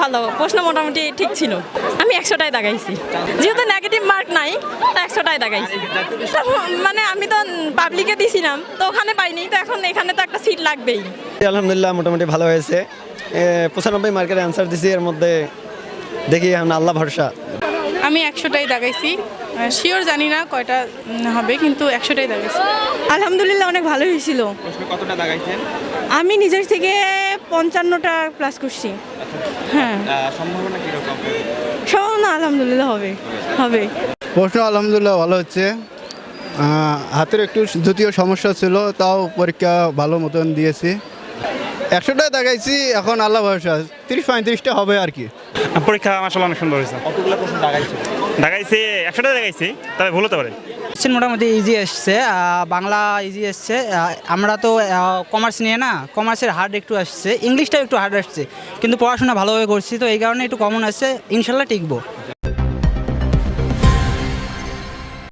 ভালো, প্রশ্ন মোটামুটি ঠিক ছিল। আমি 100টাই দাগাইছি, যেহেতু নেগেটিভ মার্ক নাই 100টাই দাগাইছি। মানে আমি তো পাবলিকে দিছিলাম, তো ওখানে পাইনি, তো এখন এখানে তো একটা সিট লাগবেই। আলহামদুলিল্লাহ মোটামুটি ভালো হয়েছে। 95 মার্কের অ্যান্সার দিছি, এর মধ্যে দেখি এখন আল্লাহ ভরসা। আমি 100টাই দাগাইছি, শিওর জানি না কয়টা হবে, কিন্তু 100টাই দাগাইছি। আলহামদুলিল্লাহ অনেক ভালো হয়েছিল। কতটা দাগাইছেন? আমি নিজের থেকে 55টা প্লাস করছি। হ্যাঁ, সম্ভাবনা কিরকম? সম্ভাবনা আলহামদুলিল্লাহ হবে হবে। প্রশ্ন আলহামদুলিল্লাহ ভালো হচ্ছে। হাতের একটু দ্বিতীয় সমস্যা ছিল, তাও পরীক্ষা ভালো মতন দিয়েছি। 100টায় দেখাইছি, এখন আল্লাহ ভরসা 30-35টা হবে আর কি। পরীক্ষা আসলে অনেক সুন্দর হয়েছে। কতগুলো প্রশ্ন দাগাইছেন? দেখাইছি 100টা দেখাইছি, তবে ভুল হতে পারে। কোশ্চেন মোটামুটি ইজি এসছে, বাংলা ইজি এসছে। আমরা তো কমার্স নিয়ে না, কমার্সের হার্ড একটু আসছে, ইংলিশটা একটু হার্ড আসছে, কিন্তু পড়াশোনা ভালোভাবে করছি, তো এই কারণে একটু কমন আসছে। ইনশাল্লাহ টিকবো।